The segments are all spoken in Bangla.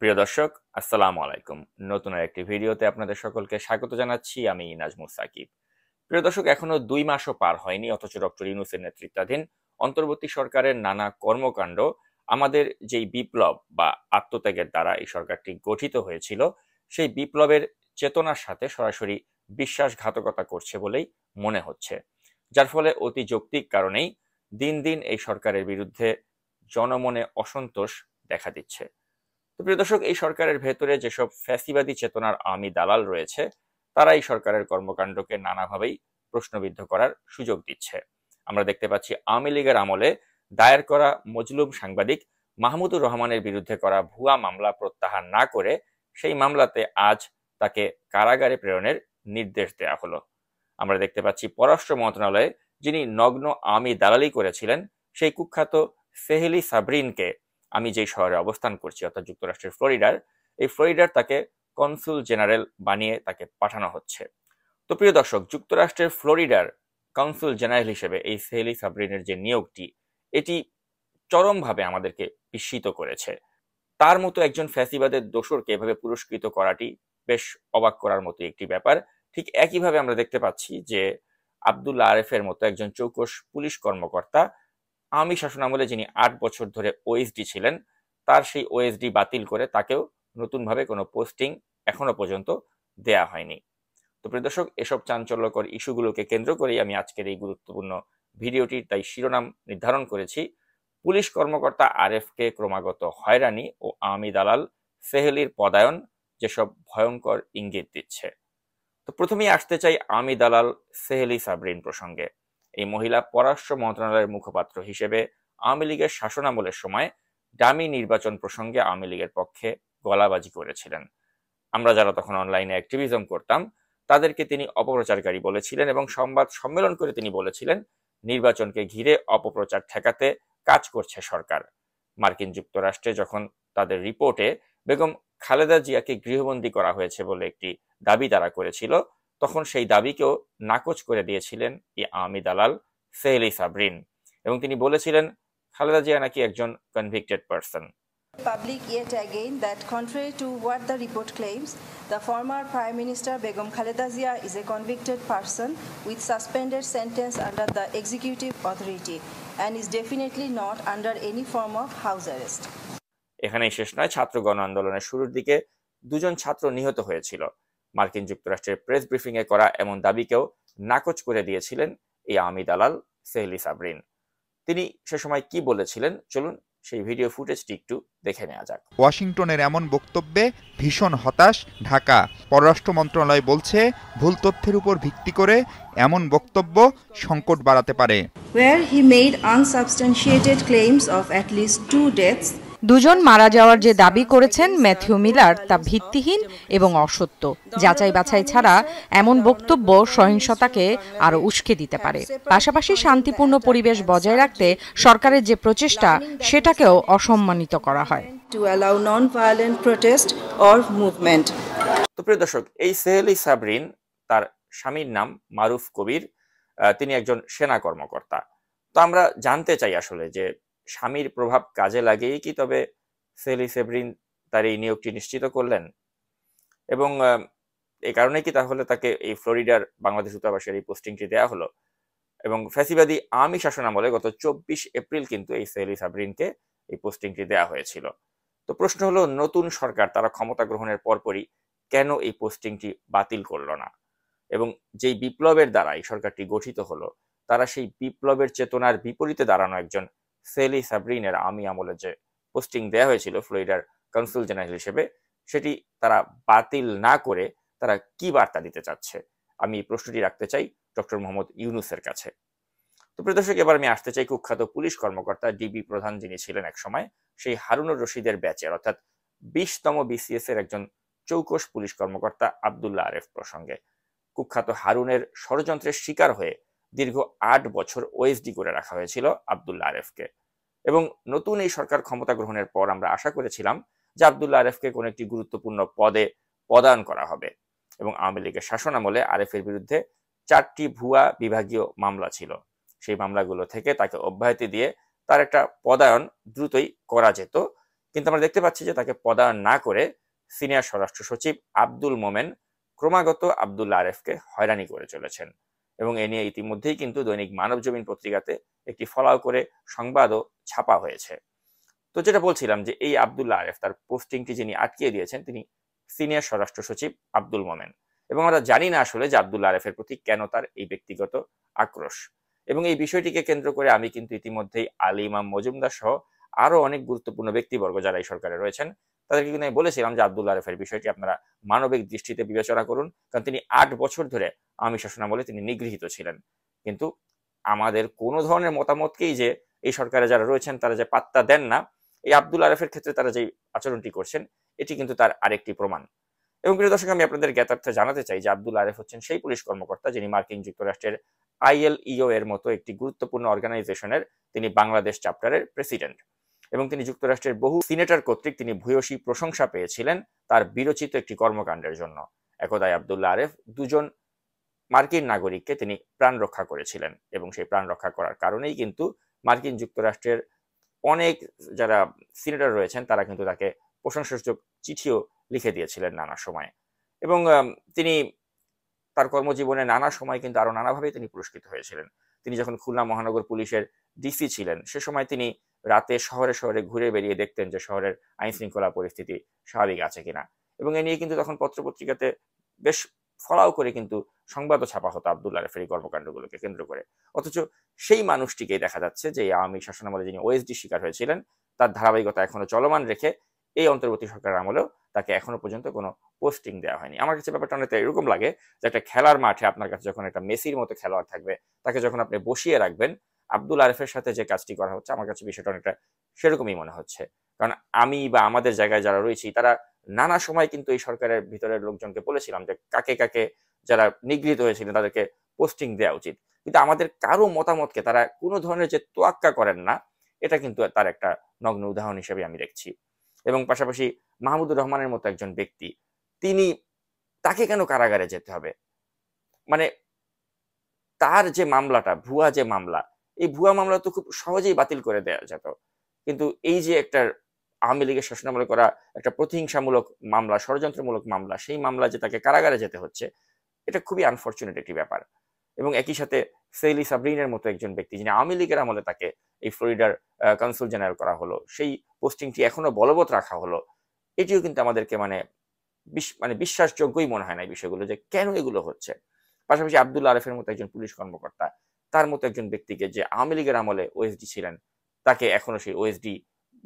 প্রিয় দর্শক, আসসালামু আলাইকুম। নতুন আরেকটি ভিডিওতে আপনাদের সকলকে স্বাগত জানাচ্ছি। আমি নাজমুল সাকিব। প্রিয় দর্শক, এখনো 2 মাসও পার হয়নি, অথচ ডক্টর ইউনূসের নেতৃত্বাধীন অন্তর্বর্তী সরকারের নানা কর্মকাণ্ড আমাদের যেই বিপ্লব বা আত্মত্যাগের দ্বারা এই সরকারটি গঠিত হয়েছিল, সেই বিপ্লবের চেতনার সাথে সরাসরি বিশ্বাসঘাতকতা করছে বলেই মনে হচ্ছে। যার ফলে অতি যৌক্তিক কারণেই দিন দিন এই সরকারের বিরুদ্ধে জনমনে অসন্তোষ দেখা দিচ্ছে। তো প্রিয় দর্শক, এই সরকারের ভেতরে যেসব ফ্যাসিবাদী চেতনার আওয়ামী দালাল রয়েছে, তারা এই সরকারের কর্মকাণ্ডকে নানাভাবেই প্রশ্নবিদ্ধ করার সুযোগ দিচ্ছে। আমরা দেখতে পাচ্ছি আওয়ামী লীগের আমলে দায়ের করা মজলুম সাংবাদিক মাহমুদুর রহমানের বিরুদ্ধে করা ভুয়া মামলা প্রত্যাহার না করে সেই মামলাতে আজ তাকে কারাগারে প্রেরণের নির্দেশ দেওয়া হলো। আমরা দেখতে পাচ্ছি পররাষ্ট্র মন্ত্রণালয়ে যিনি নগ্ন আওয়ামী দালালি করেছিলেন, সেই কুখ্যাত সেহেলি সাবরিনকে আমি যেই শহরে অবস্থান করছি অর্থাৎ যুক্তরাষ্ট্রের ফ্লোরিডার, এই ফ্লোরিডার তাকে কনসুল জেনারেল বানিয়ে তাকে পাঠানো হচ্ছে। তো প্রিয় দর্শক, যুক্তরাষ্ট্রের ফ্লোরিডার কনসুল জেনারেল হিসেবে এই সেহেলি সাবরিনের যে নিয়োগটি, এটি চরমভাবে আমাদেরকে বিস্মিত করেছে। তার মতো একজন ফ্যাসিবাদের দোসরকে এভাবে পুরস্কৃত করাটি বেশ অবাক করার মতো একটি ব্যাপার। ঠিক একইভাবে আমরা দেখতে পাচ্ছি যে আব্দুল্লাহ আরেফের মতো একজন চৌকস পুলিশ কর্মকর্তা আওয়ামী শাসনামলে যিনি 8 বছর ধরে ওএসডি ছিলেন, তার সেই ওএসডি বাতিল করে তাকেও নতুনভাবে কোনো পোস্টিং এখনো পর্যন্ত দেয়া হয়নি। তো প্রিয় দর্শক, এসব চাঞ্চল্যকর ইস্যুগুলোকে কেন্দ্র করেই আমি আজকের এই গুরুত্বপূর্ণ ভিডিওটির তাই শিরোনাম নির্ধারণ করেছি, পুলিশ কর্মকর্তা আরেফকে ক্রমাগত হয়রানি ও আওয়ামী দালাল সেহেলির পদায়ন যেসব ভয়ঙ্কর ইঙ্গিত দিচ্ছে। তো প্রথমেই আসতে চাই আওয়ামী দালাল সেহেলি সাবরিন প্রসঙ্গে। এই মহিলা পররাষ্ট্র মন্ত্রণালয়ের মুখপাত্র হিসেবে আওয়ামী লীগের শাসনামলের সময় ডামি নির্বাচন প্রসঙ্গে আওয়ামী লীগের পক্ষে গলাবাজি করেছিলেন। আমরা যারা তখন অনলাইনে অ্যাক্টিভিজম করতাম, তাদেরকে তিনি অপপ্রচারকারী বলেছিলেন এবং সংবাদ সম্মেলন করে তিনি বলেছিলেন, নির্বাচনকে ঘিরে অপপ্রচার ঠেকাতে কাজ করছে সরকার। মার্কিন যুক্তরাষ্ট্রে যখন তাদের রিপোর্টে বেগম খালেদা জিয়াকে গৃহবন্দী করা হয়েছে বলে একটি দাবি তারা করেছিল, তখন সেই দাবিকেও নাকচ করে দিয়েছিলেন এই আওয়ামী দালাল সেহেলি সাবরিন, এবং তিনি বলেছিলেন খালেদা জিয়া নাকি একজন convicted person. Public yet again that contrary to what the report claims, the former Prime Minister Begum Khaleda Zia is a convicted person with suspended sentence under the executive authority and is definitely not under any form of house arrest. এখানেই শেষ নয়, ছাত্র গণ আন্দোলনের শুরুর দিকে 2 জন ছাত্র নিহত হয়েছিল। মার্কিন যুক্তরাষ্ট্রের প্রেস ব্রিফিংয়ে করা এমন দাবিকেও নাকচ করে দিয়েছিলেন এই আওয়ামী দালাল সেহেলি সাবরিন। তিনি সে সময় কি বলেছিলেন, চলুন সেই ভিডিও ফুটেজটি একটু দেখে নেওয়া যাক। ওয়াশিংটনের এমন বক্তব্যে ভীষণ হতাশ ঢাকা। পররাষ্ট্র মন্ত্রণালয় বলছে, ভুল তথ্যের উপর ভিত্তি করে এমন বক্তব্য সংকট বাড়াতে পারে। Where he made unsubstantiated claims of at least 2 deaths. 2 জন মারা যাওয়ার যে দাবি করেছেন ম্যাথিউ মিলার, তা ভিত্তিহীন এবং অসত্য। যাচাই বাছাই ছাড়া এমন বক্তব্য সহিংসতাকে আরো উস্কে দিতে পারে। পাশাপাশি শান্তিপূর্ণ পরিবেশ বজায় রাখতে সরকারের যে প্রচেষ্টা, সেটাকেও অসম্মানিত করা হয়। To allow non-violent protest or movement. তো প্রিয় দর্শক, এই সেহেলি সাবরিন, তার স্বামীর নাম মারুফ কবির, তিনি একজন সেনা কর্মকর্তা। তো আমরা জানতে চাই আসলে যে স্বামীর প্রভাব কাজে লাগিয়েই কি তবে সেহেলি সাবরিন তার এই নিয়োগটি নিশ্চিত করলেন, এবং এই কারণে কি তাহলে তাকে এই ফ্লোরিডার বাংলাদেশ দূতাবাসের এই পোস্টিংটি দেওয়া হলো? এবং ফ্যাসিবাদী আওয়ামী শাসনামলে গত 24 এপ্রিল কিন্তু এই সেহেলি সাবরিনকে এই পোস্টিংটি দেওয়া হয়েছিল। তো প্রশ্ন হলো, নতুন সরকার তারা ক্ষমতা গ্রহণের পরপরই কেন এই পোস্টিংটি বাতিল করলো না? এবং যেই বিপ্লবের দ্বারা এই সরকারটি গঠিত হলো, তারা সেই বিপ্লবের চেতনার বিপরীতে দাঁড়ানো একজন সেহেলি সাবরিনের আওয়ামী আমলে যে পোস্টিং দেওয়া হয়েছিল ফ্লোরিডার কনসুল জেনারেল হিসেবে, সেটি তারা বাতিল না করে তারা কি বার্তা দিতে চাচ্ছে? আমি এই প্রশ্নটি রাখতে চাই ডক্টর মোহাম্মদ ইউনূসের কাছে। তো প্রিয় দর্শক, এবার আমি আসতে চাই কুখ্যাত পুলিশ কর্মকর্তা ডিবি প্রধান যিনি ছিলেন এক সময়, সেই হারুনুর রশিদের ব্যাচের অর্থাৎ 20তম বিসিএস এর একজন চৌকস পুলিশ কর্মকর্তা আব্দুল্লাহ আরেফ প্রসঙ্গে। কুখ্যাত হারুনের ষড়যন্ত্রের শিকার হয়ে দীর্ঘ 8 বছর ওএসডি করে রাখা হয়েছিল আব্দুল্লাহ আরেফকে, এবং নতুন এই সরকার ক্ষমতা গ্রহণের পর আমরা আশা করেছিলাম যে আব্দুল্লাহ আরেফকে কোনো একটি গুরুত্বপূর্ণ পদে পদায়ন করা হবে, এবং আওয়ামী লীগের শাসনামলে আরেফের বিরুদ্ধে 4টি ভুয়া বিভাগীয় মামলা ছিল। সেই মামলাগুলো থেকে তাকে অব্যাহতি দিয়ে তার একটা পদায়ন দ্রুতই করা যেত, কিন্তু আমরা দেখতে পাচ্ছি যে তাকে পদায়ন না করে সিনিয়র স্বরাষ্ট্র সচিব আব্দুল মোমেন ক্রমাগত আব্দুল্লাহ আরেফকে হয়রানি করে চলেছেন। এবং এ নিয়ে ইতিমধ্যেই কিন্তু দৈনিক মানবজমিন পত্রিকাতে একটি ফলাও করে সংবাদও ছাপা হয়েছে। তো যেটা বলছিলাম যে এই আব্দুল্লাহ আরেফ তার পোস্টিংটি যিনি আটকিয়ে দিয়েছেন তিনি সিনিয়র স্বরাষ্ট্র সচিব আব্দুল মোমেন। এবং আমরা জানি না আসলে যে আব্দুল্লাহ আরেফের প্রতি কেন তার এই ব্যক্তিগত আক্রোশ। এবং এই বিষয়টিকে কেন্দ্র করে আমি কিন্তু ইতিমধ্যেই আলী ইমাম মজুমদার সহ আরো অনেক গুরুত্বপূর্ণ ব্যক্তিবর্গ যারা এই সরকারে রয়েছেন তাদেরকে কিন্তু আমি বলেছিলাম যে আব্দুল্লাহ আরেফের বিষয়টি আপনারা মানবিক দৃষ্টিতে বিবেচনা করুন, কারণ তিনি ৮ বছর ধরে আওয়ামী শাসনামলে তিনি নিগৃহীত ছিলেন। কিন্তু আমাদের কোনো ধরনের মতামতকেই যে এই সরকারে যারা রয়েছেন তারা যে পাত্তা দেন না, এই আব্দুল্লাহ আরেফের ক্ষেত্রে তারা যে আচরণটি করছেন এটি কিন্তু তার আরেকটি প্রমাণ। এবং প্রিয় দর্শক, আমি আপনাদের জ্ঞাতার্থে জানাতে চাই যে আব্দুল্লাহ আরেফ হচ্ছেন সেই পুলিশ কর্মকর্তা যিনি মার্কিন যুক্তরাষ্ট্রের ILEO এর মতো একটি গুরুত্বপূর্ণ অর্গানাইজেশনের তিনি বাংলাদেশ চ্যাপ্টারের প্রেসিডেন্ট। এবং তিনি যুক্তরাষ্ট্রের বহু সিনেটর কর্তৃক তিনি ভূয়সী প্রশংসা পেয়েছিলেন তার বিরচিত একটি কর্মকাণ্ডের জন্য। একদাই আব্দুল্লাহ আরেফ 2 জন মার্কিন নাগরিককে তিনি প্রাণ রক্ষা করেছিলেন এবং সেই প্রাণ রক্ষা করার কারণেই কিন্তু মার্কিন যুক্তরাষ্ট্রের অনেক যারা সিনেটর রয়েছেন তারা কিন্তু তাকে প্রশংসাসূচক চিঠিও লিখে দিয়েছিলেন নানা সময়। এবং তিনি তার কর্মজীবনে নানা সময় কিন্তু আরো নানাভাবে তিনি পুরস্কৃত হয়েছিলেন। তিনি যখন খুলনা মহানগর পুলিশের ডিসি ছিলেন সে সময় তিনি রাতে শহরে শহরে ঘুরে বেরিয়ে দেখতেন যে শহরের আইন শৃঙ্খলা পরিস্থিতি স্বাভাবিক আছে কিনা। এবং এ নিয়ে কিন্তু তখন পত্রপত্রিকাতে বেশ ফলাও করে কিন্তু সংবাদও ছাপা হতো আব্দুল্লাহ আরেফের এই কর্মকাণ্ডগুলোকে কেন্দ্র করে। অথচ সেই মানুষটিকেই দেখা যাচ্ছে যে আওয়ামী শাসনামলে যিনি ওএসডি শিকার হয়েছিলেন তার ধারাবাহিকতা এখনো চলমান রেখে এই অন্তর্বর্তী সরকারের আমলেও তাকে এখনো পর্যন্ত কোনো পোস্টিং দেওয়া হয়নি। আমার কাছে ব্যাপারটা অনেকটা এরকম লাগে যে একটা খেলার মাঠে আপনার কাছে যখন একটা মেসির মতো খেলোয়াড় থাকবে তাকে যখন আপনি বসিয়ে রাখবেন, আব্দুল্লাহ আরেফের সাথে যে কাজটি করা হচ্ছে আমার কাছে বিষয়টা অনেকটা সেরকমই মনে হচ্ছে। কারণ আমি বা আমাদের জায়গায় যারা রয়েছি তারা নানা সময় কিন্তু এই সরকারের ভিতরের লোকজনকে বলেছিলাম যে কাকে কাকে যারা নিগৃহীত হয়েছিলেন তাদেরকে পোস্টিং দেওয়া উচিত, কিন্তু আমাদের কারো মতামতকে তারা কোনো ধরনের যে তোয়াক্কা করেন না এটা কিন্তু তার একটা নগ্ন উদাহরণ হিসেবে আমি দেখছি। এবং পাশাপাশি মাহমুদুর রহমানের মতো একজন ব্যক্তি, তাকে কেন কারাগারে যেতে হবে? মানে তার যে মামলাটা ভুয়া যে মামলা, এই ভুয়া মামলা তো খুব সহজেই বাতিল করে দেওয়া যেত, কিন্তু এই যে একটা আওয়ামী লীগের শাসনামলে করা একটা প্রতিহিংসামূলক মামলা, ষড়যন্ত্রমূলক মামলা, সেই মামলা যে তাকে কারাগারে যেতে হচ্ছে এটা খুবই আনফরচুনেট একটি ব্যাপার। এবং একই সাথে সেলি সাবরিনের মতো একজন ব্যক্তি যিনি আওয়ামী লীগের আমলে তাকে এই ফ্লোরিডার কনসুল জেনারেল করা হলো, সেই পোস্টিংটি এখনো বলবৎ রাখা হলো, এটিও কিন্তু আমাদেরকে মানে বিশ্বাসযোগ্যই মনে হয় না এই বিষয়গুলো যে কেন এগুলো হচ্ছে। পাশাপাশি আব্দুল্লাহ আরেফের মতো একজন পুলিশ কর্মকর্তা, তার মতো একজন ব্যক্তিকে যে আওয়ামী লীগের আমলে ওএসডি ছিলেন তাকে এখনো সেই ওএসডি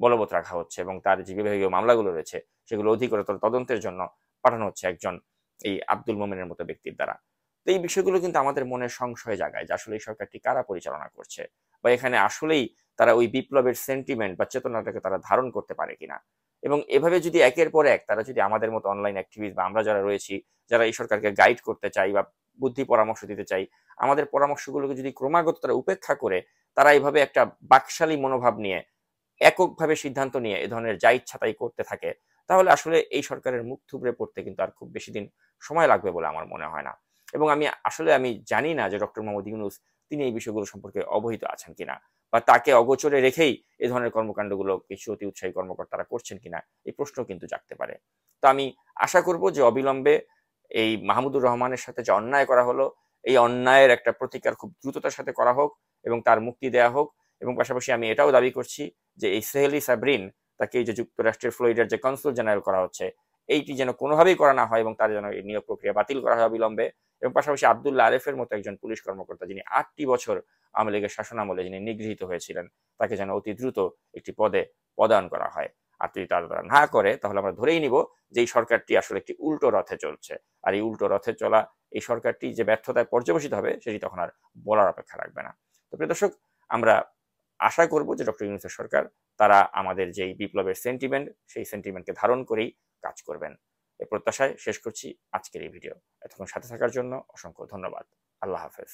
বলবৎ রাখা হচ্ছে এবং তার যে বিভাগীয় মামলাগুলো রয়েছে সেগুলো অধিকতর তদন্তের জন্য পাঠানো হচ্ছে একজন এই আব্দুল মোমেনের মতো ব্যক্তির দ্বারা। তো এই বিষয়গুলো কিন্তু আমাদের মনে সংশয় জাগায় যে আসলে এই সরকারটি কারা পরিচালনা করছে, বা এখানে আসলেই তারা ওই বিপ্লবের সেন্টিমেন্ট বা চেতনাটাকে তারা ধারণ করতে পারে কিনা। এবং এভাবে যদি একের পর এক তারা যদি আমাদের মতো অনলাইন অ্যাক্টিভিস্ট বা আমরা যারা রয়েছি যারা এই সরকারকে গাইড করতে চাই বা বুদ্ধি পরামর্শ দিতে চাই, আমাদের পরামর্শগুলোকে যদি ক্রমাগত তারা উপেক্ষা করে তারা এইভাবে একটা বাকশালী মনোভাব নিয়ে এককভাবে সিদ্ধান্ত নিয়ে এ ধরনের যা ইচ্ছা তাই করতে থাকে, তাহলে আসলে এই সরকারের মুখ থুবড়ে পড়তে কিন্তু আর খুব বেশি দিন সময় লাগবে বলে আমার মনে হয় না। এবং আমি জানি না যে ডক্টর মোহাম্মদ ইউনূস তিনি এই বিষয়গুলো সম্পর্কে অবহিত আছেন কিনা, বা তাকে অগোচরে রেখেই এই ধরনের কর্মকাণ্ডগুলো কিছু অতি উৎসাহী কর্মকর্তারা করছেন কিনা এই প্রশ্ন কিন্তু জাগতে পারে। তো আমি আশা করব যে অবিলম্বে এই মাহমুদুর রহমানের সাথে যে অন্যায় করা হলো এই অন্যায়ের একটা প্রতিকার খুব দ্রুততার সাথে করা হোক এবং তার মুক্তি দেয়া হোক। এবং পাশাপাশি আমি এটাও দাবি করছি যে এই সেহেলি সাবরিন তাকে এই যে যুক্তরাষ্ট্রের ফ্লোরিডার যে কনসুল জেনারেল করা হচ্ছে এইটি যেন কোনোভাবেই করা না হয় এবং তার যেন এই নিয়োগ প্রক্রিয়া বাতিল করা হয় অবিলম্বে। এবং পাশাপাশি আব্দুল্লাহ আরেফের মতো একজন পুলিশ কর্মকর্তা যিনি 8টি বছর আওয়ামী লীগের শাসনামলে যিনি নিগৃহীত হয়েছিলেন তাকে যেন অতি দ্রুত একটি পদে পদায়ন করা হয়। আর যদি তারা না করে তাহলে আমরা ধরেই নিব যে এই সরকারটি আসলে একটি উল্টো রথে চলছে, আর এই উল্টো রথে চলা এই সরকারটি যে ব্যর্থতায় পর্যবেসিত হবে সেটি তখন আর বলার অপেক্ষা রাখবে না। তো প্রিয় দর্শক, আমরা আশা করব যে ডক্টর ইউনূসের সরকার তারা আমাদের যেই বিপ্লবের সেন্টিমেন্ট সেই সেন্টিমেন্টকে ধারণ করেই কাজ করবেন। এই প্রত্যাশায় শেষ করছি আজকের এই ভিডিও। এতক্ষণ সাথে থাকার জন্য অসংখ্য ধন্যবাদ। আল্লাহ হাফেজ।